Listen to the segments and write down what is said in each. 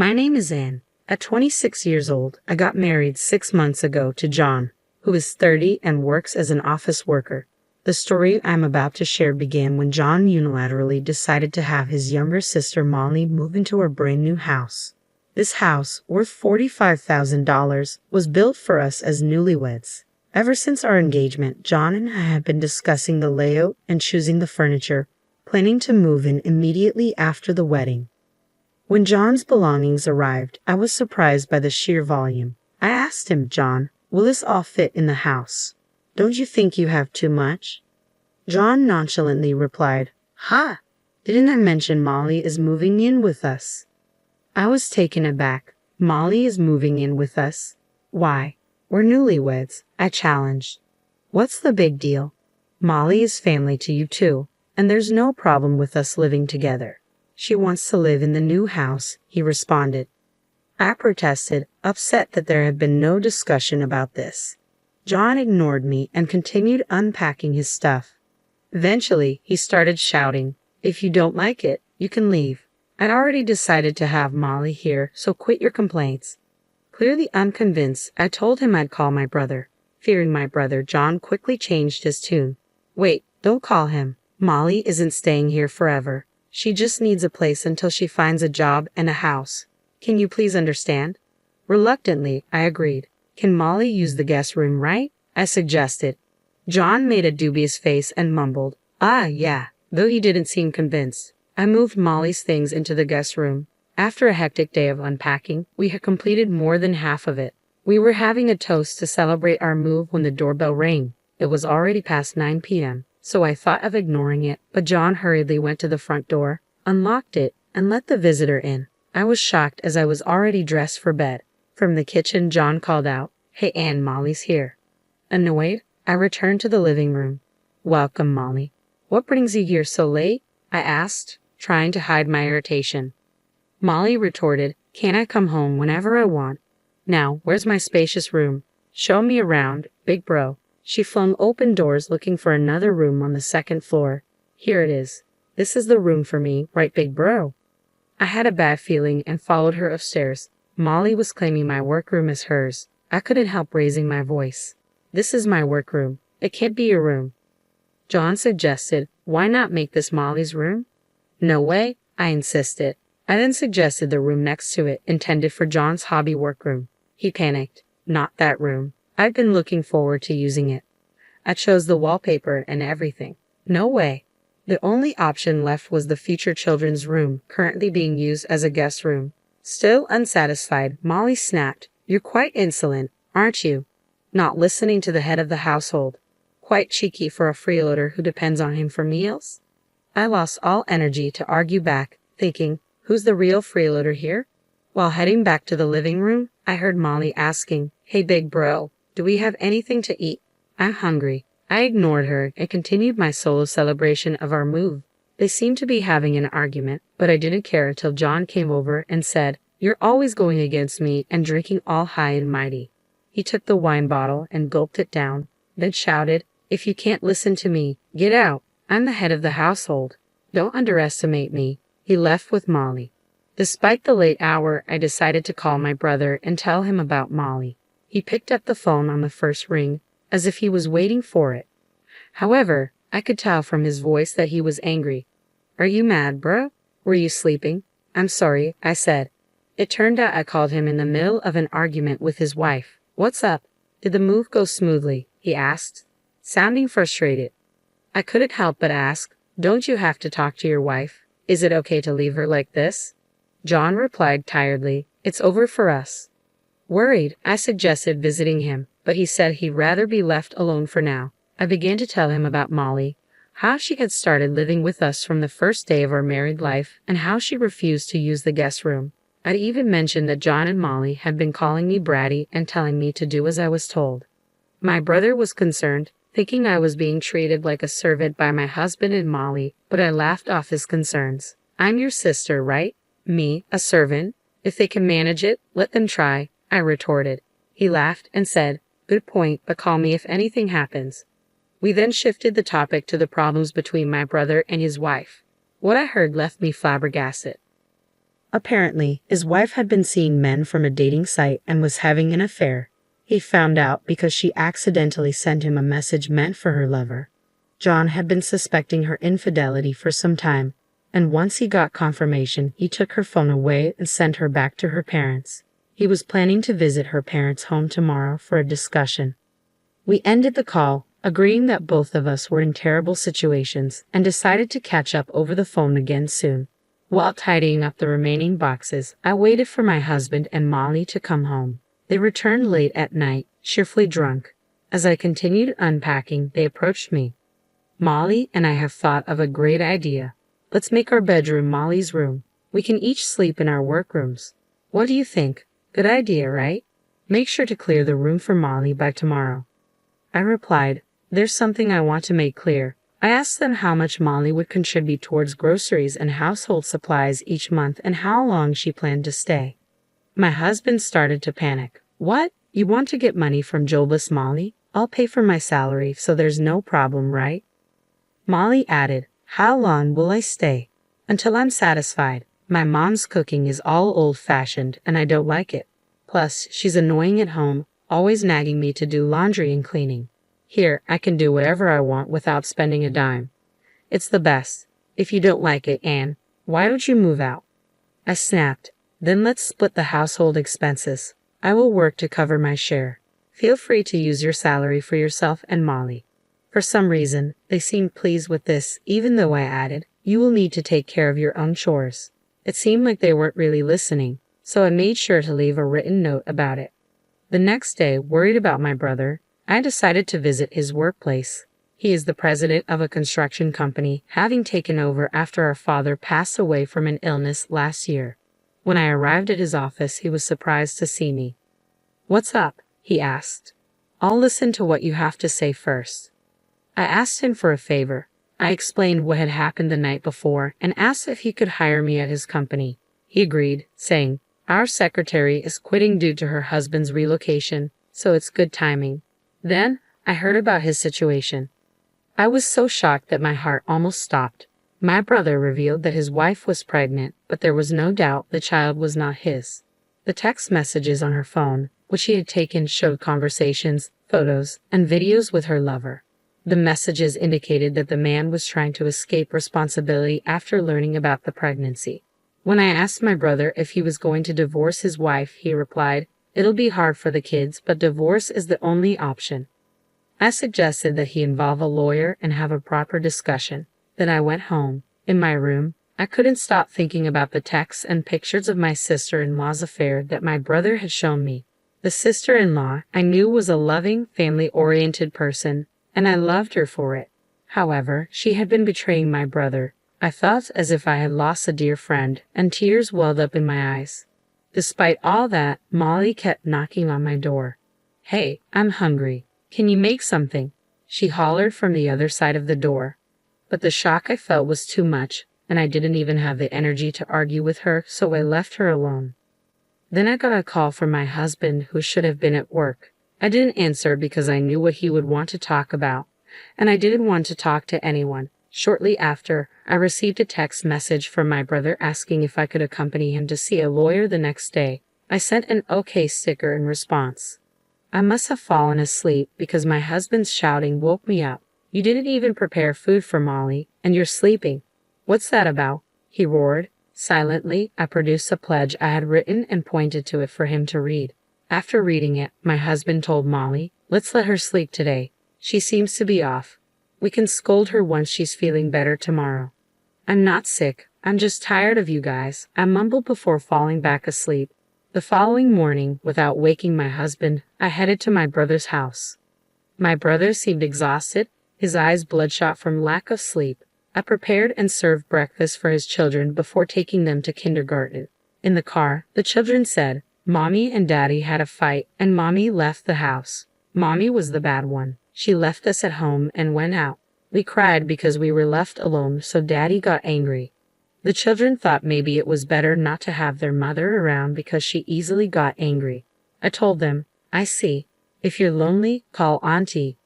My name is Anne. At 26 years old, I got married 6 months ago to John, who is 30 and works as an office worker. The story I'm about to share began when John unilaterally decided to have his younger sister Molly move into our brand new house. This house, worth $45,000, was built for us as newlyweds. Ever since our engagement, John and I have been discussing the layout and choosing the furniture, planning to move in immediately after the wedding. When John's belongings arrived, I was surprised by the sheer volume. I asked him, "John, will this all fit in the house? Don't you think you have too much?" John nonchalantly replied, "Ha! Didn't I mention Molly is moving in with us?" I was taken aback. "Molly is moving in with us? Why? We're newlyweds," I challenged. "What's the big deal? Molly is family to you too, and there's no problem with us living together. She wants to live in the new house," he responded. I protested, upset that there had been no discussion about this. John ignored me and continued unpacking his stuff. Eventually, he started shouting, "If you don't like it, you can leave. I'd already decided to have Molly here, so quit your complaints." Clearly unconvinced, I told him I'd call my brother. Fearing my brother, John quickly changed his tune. "Wait, don't call him. Molly isn't staying here forever. She just needs a place until she finds a job and a house. Can you please understand?" Reluctantly, I agreed. "Can Molly use the guest room, right?" I suggested. John made a dubious face and mumbled, "Ah, yeah," though he didn't seem convinced. I moved Molly's things into the guest room. After a hectic day of unpacking, we had completed more than half of it. We were having a toast to celebrate our move when the doorbell rang. It was already past 9 p.m., so I thought of ignoring it, but John hurriedly went to the front door, unlocked it, and let the visitor in. I was shocked as I was already dressed for bed. From the kitchen, John called out, "Hey Anne, Molly's here." Annoyed, I returned to the living room. "Welcome, Molly. What brings you here so late?" I asked, trying to hide my irritation. Molly retorted, "Can't I come home whenever I want? Now, where's my spacious room? Show me around, big bro." She flung open doors looking for another room on the second floor. "Here it is. This is the room for me, right, big bro?" I had a bad feeling and followed her upstairs. Molly was claiming my workroom as hers. I couldn't help raising my voice. "This is my workroom. It can't be your room." John suggested, "Why not make this Molly's room?" "No way," I insisted. I then suggested the room next to it, intended for John's hobby workroom. He panicked. "Not that room. I've been looking forward to using it. I chose the wallpaper and everything." "No way." The only option left was the future children's room, currently being used as a guest room. Still unsatisfied, Molly snapped, "You're quite insolent, aren't you? Not listening to the head of the household. Quite cheeky for a freeloader who depends on him for meals." I lost all energy to argue back, thinking, who's the real freeloader here? While heading back to the living room, I heard Molly asking, "Hey big bro, do we have anything to eat? I'm hungry." I ignored her and continued my solo celebration of our move. They seemed to be having an argument, but I didn't care until John came over and said, "You're always going against me and drinking all high and mighty." He took the wine bottle and gulped it down, then shouted, "If you can't listen to me, get out. I'm the head of the household. Don't underestimate me." He left with Molly. Despite the late hour, I decided to call my brother and tell him about Molly. He picked up the phone on the first ring, as if he was waiting for it. However, I could tell from his voice that he was angry. "Are you mad, bro? Were you sleeping?" "I'm sorry," I said. It turned out I called him in the middle of an argument with his wife. "What's up? Did the move go smoothly?" he asked, sounding frustrated. I couldn't help but ask, "Don't you have to talk to your wife? Is it okay to leave her like this?" John replied tiredly, "It's over for us." Worried, I suggested visiting him, but he said he'd rather be left alone for now. I began to tell him about Molly, how she had started living with us from the first day of our married life, and how she refused to use the guest room. I'd even mentioned that John and Molly had been calling me bratty and telling me to do as I was told. My brother was concerned, thinking I was being treated like a servant by my husband and Molly, but I laughed off his concerns. "I'm your sister, right? Me, a servant? If they can manage it, let them try," I retorted. He laughed and said, "Good point, but call me if anything happens." We then shifted the topic to the problems between my brother and his wife. What I heard left me flabbergasted. Apparently, his wife had been seeing men from a dating site and was having an affair. He found out because she accidentally sent him a message meant for her lover. John had been suspecting her infidelity for some time, and once he got confirmation, he took her phone away and sent her back to her parents. He was planning to visit her parents' home tomorrow for a discussion. We ended the call, agreeing that both of us were in terrible situations, and decided to catch up over the phone again soon. While tidying up the remaining boxes, I waited for my husband and Molly to come home. They returned late at night, cheerfully drunk. As I continued unpacking, they approached me. "Molly and I have thought of a great idea. Let's make our bedroom Molly's room. We can each sleep in our workrooms. What do you think? Good idea, right? Make sure to clear the room for Molly by tomorrow." I replied, "There's something I want to make clear." I asked them how much Molly would contribute towards groceries and household supplies each month and how long she planned to stay. My husband started to panic. "What? You want to get money from jobless Molly? I'll pay for my salary, so there's no problem, right?" Molly added, "How long will I stay?" "Until I'm satisfied. My mom's cooking is all old-fashioned and I don't like it. Plus, she's annoying at home, always nagging me to do laundry and cleaning. Here, I can do whatever I want without spending a dime. It's the best. If you don't like it, Anne, why don't you move out?" I snapped, "Then let's split the household expenses. I will work to cover my share. Feel free to use your salary for yourself and Molly." For some reason, they seemed pleased with this, even though I added, "You will need to take care of your own chores." It seemed like they weren't really listening, so I made sure to leave a written note about it. The next day, worried about my brother, I decided to visit his workplace. He is the president of a construction company, having taken over after our father passed away from an illness last year. When I arrived at his office, he was surprised to see me. "What's up?" he asked. "I'll listen to what you have to say first." I asked him for a favor. I explained what had happened the night before and asked if he could hire me at his company. He agreed, saying, "Our secretary is quitting due to her husband's relocation, so it's good timing." Then, I heard about his situation. I was so shocked that my heart almost stopped. My brother revealed that his wife was pregnant, but there was no doubt the child was not his. The text messages on her phone, which he had taken, showed conversations, photos, and videos with her lover. The messages indicated that the man was trying to escape responsibility after learning about the pregnancy. When I asked my brother if he was going to divorce his wife, he replied, "It'll be hard for the kids, but divorce is the only option." I suggested that he involve a lawyer and have a proper discussion. Then I went home. In my room, I couldn't stop thinking about the texts and pictures of my sister-in-law's affair that my brother had shown me. The sister-in-law I knew was a loving, family-oriented person, and I loved her for it. However, she had been betraying my brother. I felt as if I had lost a dear friend, and tears welled up in my eyes. Despite all that, Molly kept knocking on my door. "Hey, I'm hungry. Can you make something?" she hollered from the other side of the door. But the shock I felt was too much, and I didn't even have the energy to argue with her, so I left her alone. Then I got a call from my husband, who should have been at work. I didn't answer because I knew what he would want to talk about, and I didn't want to talk to anyone. Shortly after, I received a text message from my brother asking if I could accompany him to see a lawyer the next day. I sent an OK sticker in response. I must have fallen asleep because my husband's shouting woke me up. "You didn't even prepare food for Molly, and you're sleeping. What's that about?" he roared. Silently, I produced a pledge I had written and pointed to it for him to read. After reading it, my husband told Molly, "Let's let her sleep today. She seems to be off. We can scold her once she's feeling better tomorrow." "I'm not sick. I'm just tired of you guys," I mumbled before falling back asleep. The following morning, without waking my husband, I headed to my brother's house. My brother seemed exhausted, his eyes bloodshot from lack of sleep. I prepared and served breakfast for his children before taking them to kindergarten. In the car, the children said, "Mommy and Daddy had a fight, and Mommy left the house." Mommy was the bad one. She left us at home and went out. We cried because we were left alone, so Daddy got angry. The children thought maybe it was better not to have their mother around because she easily got angry. I told them, "I see. If you're lonely, call Auntie."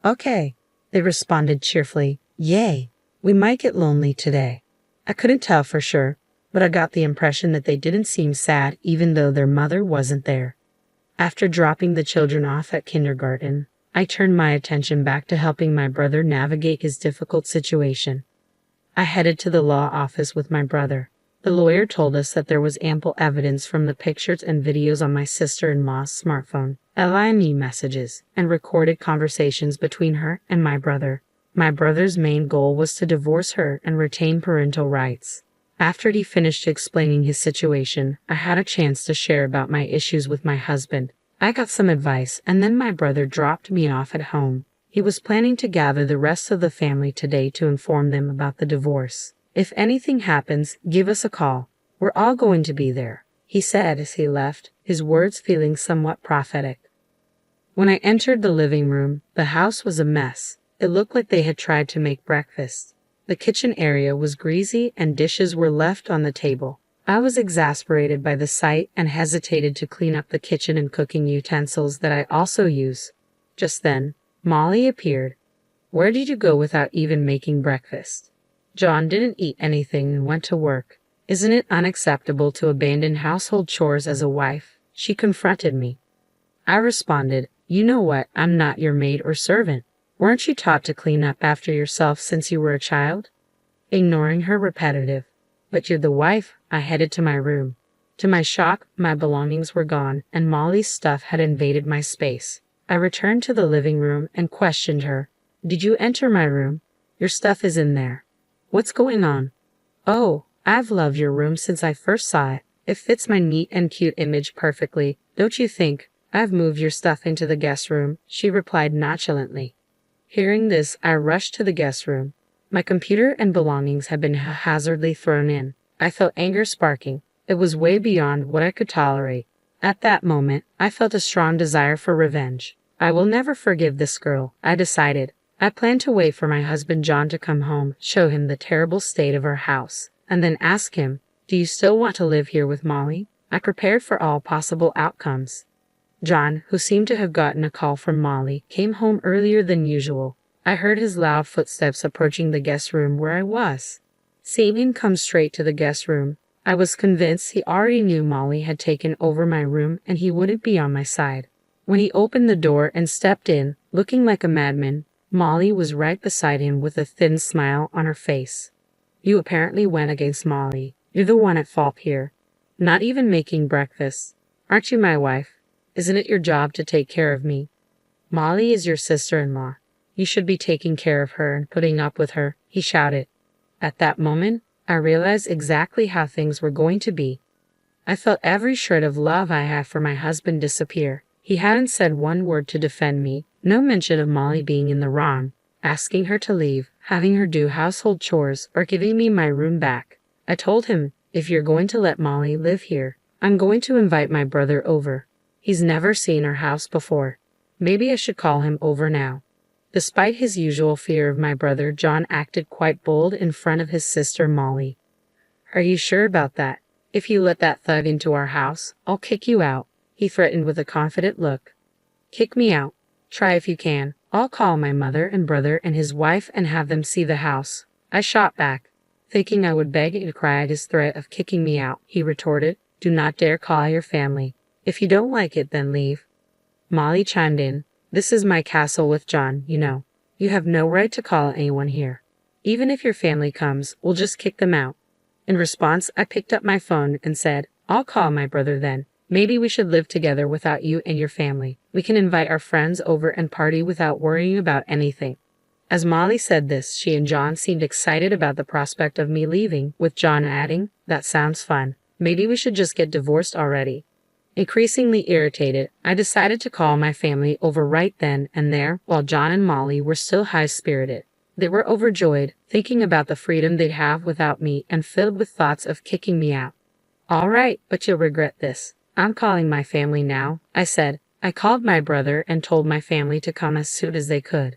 "Okay," they responded cheerfully. "Yay, we might get lonely today." I couldn't tell for sure, but I got the impression that they didn't seem sad even though their mother wasn't there. After dropping the children off at kindergarten, I turned my attention back to helping my brother navigate his difficult situation. I headed to the law office with my brother. The lawyer told us that there was ample evidence from the pictures and videos on my sister-in-law's smartphone, LIME messages, and recorded conversations between her and my brother. My brother's main goal was to divorce her and retain parental rights. After he finished explaining his situation, I had a chance to share about my issues with my husband. I got some advice, and then my brother dropped me off at home. He was planning to gather the rest of the family today to inform them about the divorce. "If anything happens, give us a call. We're all going to be there," he said as he left, his words feeling somewhat prophetic. When I entered the living room, the house was a mess. It looked like they had tried to make breakfast. The kitchen area was greasy and dishes were left on the table. I was exasperated by the sight and hesitated to clean up the kitchen and cooking utensils that I also use. Just then, Molly appeared. "Where did you go without even making breakfast?" "John didn't eat anything and went to work. Isn't it unacceptable to abandon household chores as a wife?" she confronted me. I responded, "You know what, I'm not your maid or servant. Weren't you taught to clean up after yourself since you were a child?" Ignoring her repetitive, "But you're the wife," I headed to my room. To my shock, my belongings were gone, and Molly's stuff had invaded my space. I returned to the living room and questioned her. "Did you enter my room? Your stuff is in there. What's going on?" "Oh, I've loved your room since I first saw it. It fits my neat and cute image perfectly, don't you think? I've moved your stuff into the guest room," she replied nonchalantly. Hearing this, I rushed to the guest room. My computer and belongings had been haphazardly thrown in. I felt anger sparking. It was way beyond what I could tolerate. At that moment, I felt a strong desire for revenge. I will never forgive this girl, I decided. I planned to wait for my husband John to come home, show him the terrible state of our house, and then ask him, "Do you still want to live here with Molly?" I prepared for all possible outcomes. John, who seemed to have gotten a call from Molly, came home earlier than usual. I heard his loud footsteps approaching the guest room where I was. Seeing him come straight to the guest room, I was convinced he already knew Molly had taken over my room and he wouldn't be on my side. When he opened the door and stepped in, looking like a madman, Molly was right beside him with a thin smile on her face. "You apparently went against Molly. You're the one at fault here. Not even making breakfast. Aren't you my wife? Isn't it your job to take care of me? Molly is your sister-in-law. You should be taking care of her and putting up with her," he shouted. At that moment, I realized exactly how things were going to be. I felt every shred of love I had for my husband disappear. He hadn't said one word to defend me, no mention of Molly being in the wrong, asking her to leave, having her do household chores, or giving me my room back. I told him, "If you're going to let Molly live here, I'm going to invite my brother over. He's never seen our house before. Maybe I should call him over now." Despite his usual fear of my brother, John acted quite bold in front of his sister Molly. "Are you sure about that? If you let that thug into our house, I'll kick you out," he threatened with a confident look. "Kick me out? Try if you can. I'll call my mother and brother and his wife and have them see the house." I shot back. Thinking I would beg and cry at his threat of kicking me out, he retorted, "Do not dare call your family. If you don't like it, then leave." Molly chimed in, "This is my castle with John, you know. You have no right to call anyone here. Even if your family comes, we'll just kick them out." In response, I picked up my phone and said, "I'll call my brother then. Maybe we should live together without you and your family. We can invite our friends over and party without worrying about anything." As Molly said this, she and John seemed excited about the prospect of me leaving, with John adding, "That sounds fun. Maybe we should just get divorced already." Increasingly irritated, I decided to call my family over right then and there while John and Molly were still high-spirited. They were overjoyed, thinking about the freedom they'd have without me and filled with thoughts of kicking me out. "All right, but you'll regret this. I'm calling my family now," I said. I called my brother and told my family to come as soon as they could.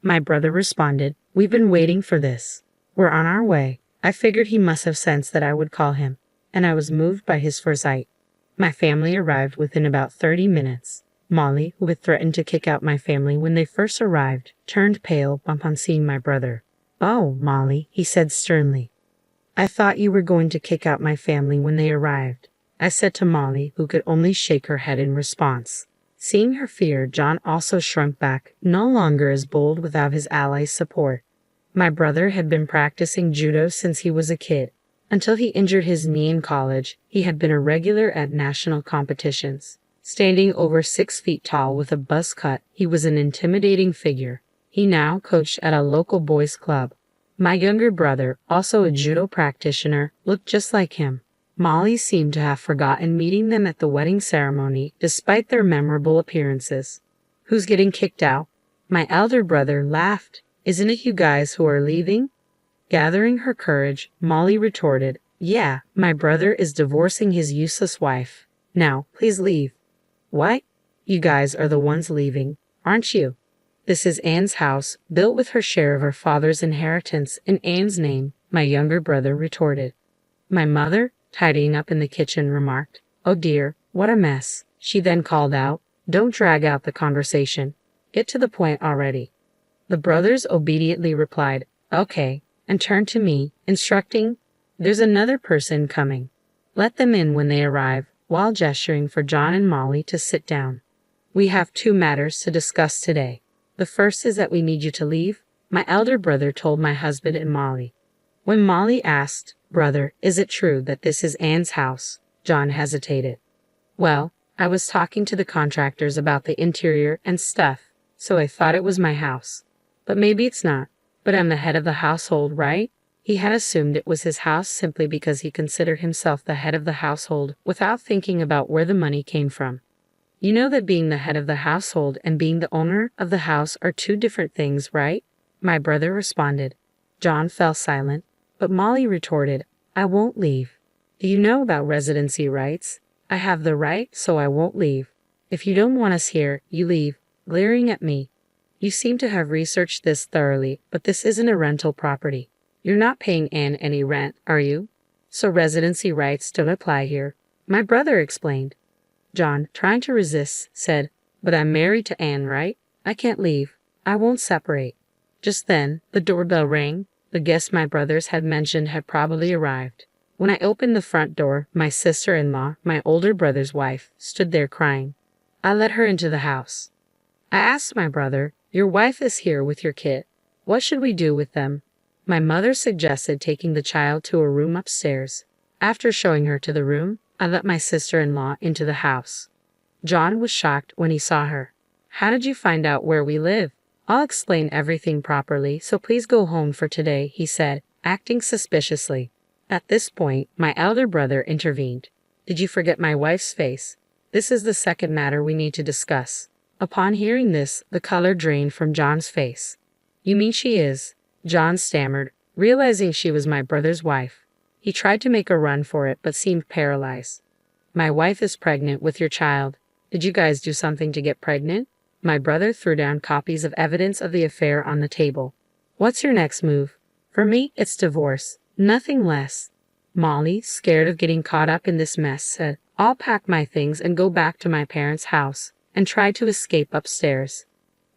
My brother responded, "We've been waiting for this. We're on our way." I figured he must have sensed that I would call him, and I was moved by his foresight. My family arrived within about 30 minutes. Molly, who had threatened to kick out my family when they first arrived, turned pale upon seeing my brother. "Oh, Molly," he said sternly. I thought you were going to kick out my family when they arrived, I said to Molly, who could only shake her head in response. Seeing her fear, John also shrunk back, no longer as bold without his allies' support. My brother had been practicing judo since he was a kid. Until he injured his knee in college, he had been a regular at national competitions. Standing over 6 feet tall with a buzz cut, he was an intimidating figure. He now coached at a local boys' club. My younger brother, also a judo practitioner, looked just like him. Molly seemed to have forgotten meeting them at the wedding ceremony, despite their memorable appearances. Who's getting kicked out? My elder brother laughed. Isn't it you guys who are leaving? Gathering her courage, Molly retorted, Yeah, my brother is divorcing his useless wife. Now, please leave. What? You guys are the ones leaving, aren't you? This is Anne's house, built with her share of her father's inheritance in Anne's name, my younger brother retorted. My mother, tidying up in the kitchen, remarked, Oh dear, what a mess. She then called out, Don't drag out the conversation. Get to the point already. The brothers obediently replied, Okay, and turned to me, instructing, There's another person coming. Let them in when they arrive, while gesturing for John and Molly to sit down. We have 2 matters to discuss today. The first is that we need you to leave, my elder brother told my husband and Molly. When Molly asked, Brother, is it true that this is Anne's house? John hesitated. Well, I was talking to the contractors about the interior and stuff, so I thought it was my house. But maybe it's not. But I'm the head of the household, right? He had assumed it was his house simply because he considered himself the head of the household without thinking about where the money came from. You know that being the head of the household and being the owner of the house are 2 different things, right? My brother responded. John fell silent, but Molly retorted, I won't leave. Do you know about residency rights? I have the right, so I won't leave. If you don't want us here, you leave, glaring at me. You seem to have researched this thoroughly, but this isn't a rental property. You're not paying Anne any rent, are you? So residency rights don't apply here. My brother explained. John, trying to resist, said, But I'm married to Anne, right? I can't leave. I won't separate. Just then, the doorbell rang. The guest my brothers had mentioned had probably arrived. When I opened the front door, my sister-in-law, my older brother's wife, stood there crying. I let her into the house. I asked my brother, Your wife is here with your kid. What should we do with them? My mother suggested taking the child to a room upstairs. After showing her to the room, I let my sister-in-law into the house. John was shocked when he saw her. How did you find out where we live? I'll explain everything properly, so please go home for today, he said, acting suspiciously. At this point, my elder brother intervened. Did you forget my wife's face? This is the second matter we need to discuss. Upon hearing this, the color drained from John's face. You mean she is? John stammered, realizing she was my brother's wife. He tried to make a run for it, but seemed paralyzed. My wife is pregnant with your child. Did you guys do something to get pregnant? My brother threw down copies of evidence of the affair on the table. What's your next move? For me, it's divorce. Nothing less. Molly, scared of getting caught up in this mess, said, I'll pack my things and go back to my parents' house, and tried to escape upstairs.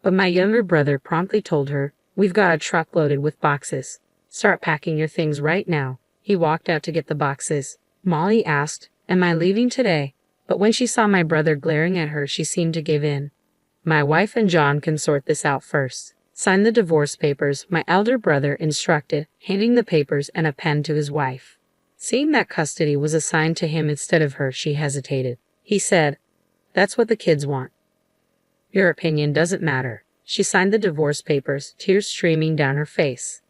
But my younger brother promptly told her, We've got a truck loaded with boxes. Start packing your things right now. He walked out to get the boxes. Molly asked, Am I leaving today? But when she saw my brother glaring at her, she seemed to give in. My wife and John can sort this out first. Sign the divorce papers, my elder brother instructed, handing the papers and a pen to his wife. Seeing that custody was assigned to him instead of her, she hesitated. He said, That's what the kids want. Your opinion doesn't matter. She signed the divorce papers, tears streaming down her face.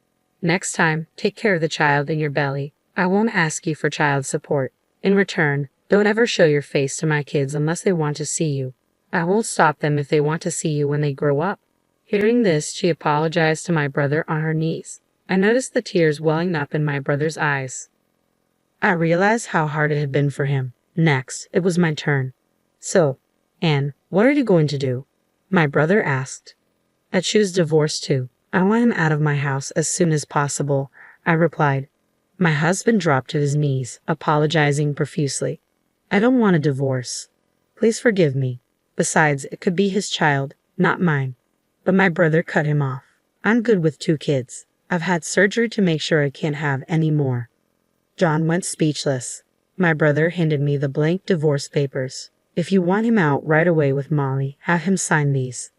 Next time, take care of the child in your belly. I won't ask you for child support. In return, don't ever show your face to my kids unless they want to see you. I won't stop them if they want to see you when they grow up. Hearing this, she apologized to my brother on her knees. I noticed the tears welling up in my brother's eyes. I realized how hard it had been for him. Next, it was my turn. So, Anne, what are you going to do? My brother asked. I choose divorce too. I want him out of my house as soon as possible, I replied. My husband dropped to his knees, apologizing profusely. I don't want a divorce. Please forgive me. Besides, it could be his child, not mine. But my brother cut him off. I'm good with 2 kids. I've had surgery to make sure I can't have any more. John went speechless. My brother handed me the blank divorce papers. If you want him out right away with Molly, have him sign these.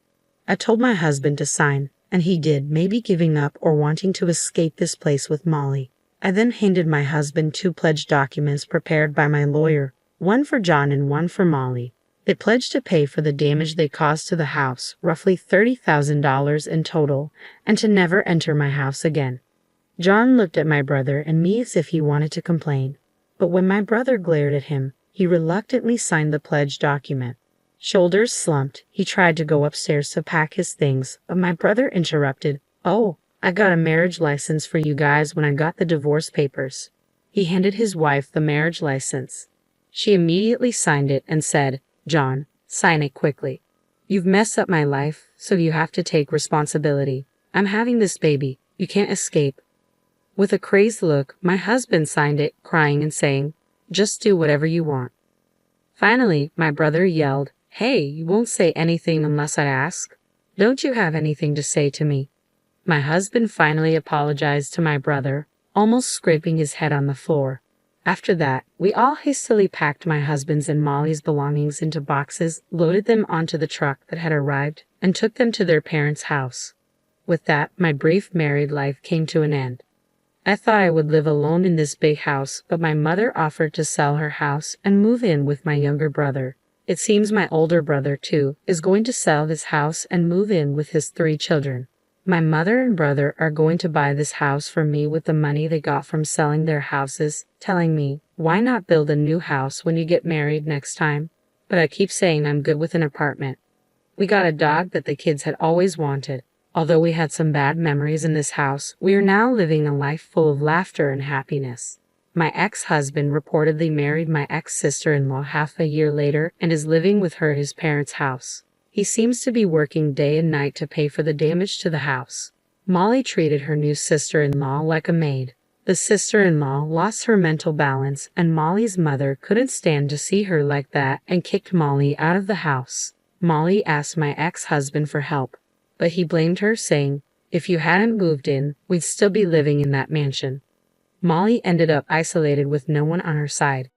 I told my husband to sign, and he did, maybe giving up or wanting to escape this place with Molly. I then handed my husband 2 pledge documents prepared by my lawyer, one for John and one for Molly. They pledged to pay for the damage they caused to the house, roughly $30,000 in total, and to never enter my house again. John looked at my brother and me as if he wanted to complain, but when my brother glared at him, he reluctantly signed the pledge document. Shoulders slumped, he tried to go upstairs to pack his things, but my brother interrupted. "Oh, I got a marriage license for you guys when I got the divorce papers." He handed his wife the marriage license. She immediately signed it and said, "John, sign it quickly. You've messed up my life, so you have to take responsibility. I'm having this baby. You can't escape." With a crazed look, my husband signed it, crying and saying, "Just do whatever you want." Finally, my brother yelled, "Hey, you won't say anything unless I ask? Don't you have anything to say to me?" My husband finally apologized to my brother, almost scraping his head on the floor. After that, we all hastily packed my husband's and Molly's belongings into boxes, loaded them onto the truck that had arrived, and took them to their parents' house. With that, my brief married life came to an end. I thought I would live alone in this big house, but my mother offered to sell her house and move in with my younger brother. It seems my older brother, too, is going to sell this house and move in with his 3 children. My mother and brother are going to buy this house for me with the money they got from selling their houses, telling me, "Why not build a new house when you get married next time?" But I keep saying I'm good with an apartment. We got a dog that the kids had always wanted. Although we had some bad memories in this house, we are now living a life full of laughter and happiness. My ex-husband reportedly married my ex-sister-in-law half a year later and is living with her at his parents' house. He seems to be working day and night to pay for the damage to the house. Molly treated her new sister-in-law like a maid. The sister-in-law lost her mental balance, and Molly's mother couldn't stand to see her like that and kicked Molly out of the house. Molly asked my ex-husband for help, but he blamed her, saying, "If you hadn't moved in, we'd still be living in that mansion." Molly ended up isolated with no one on her side.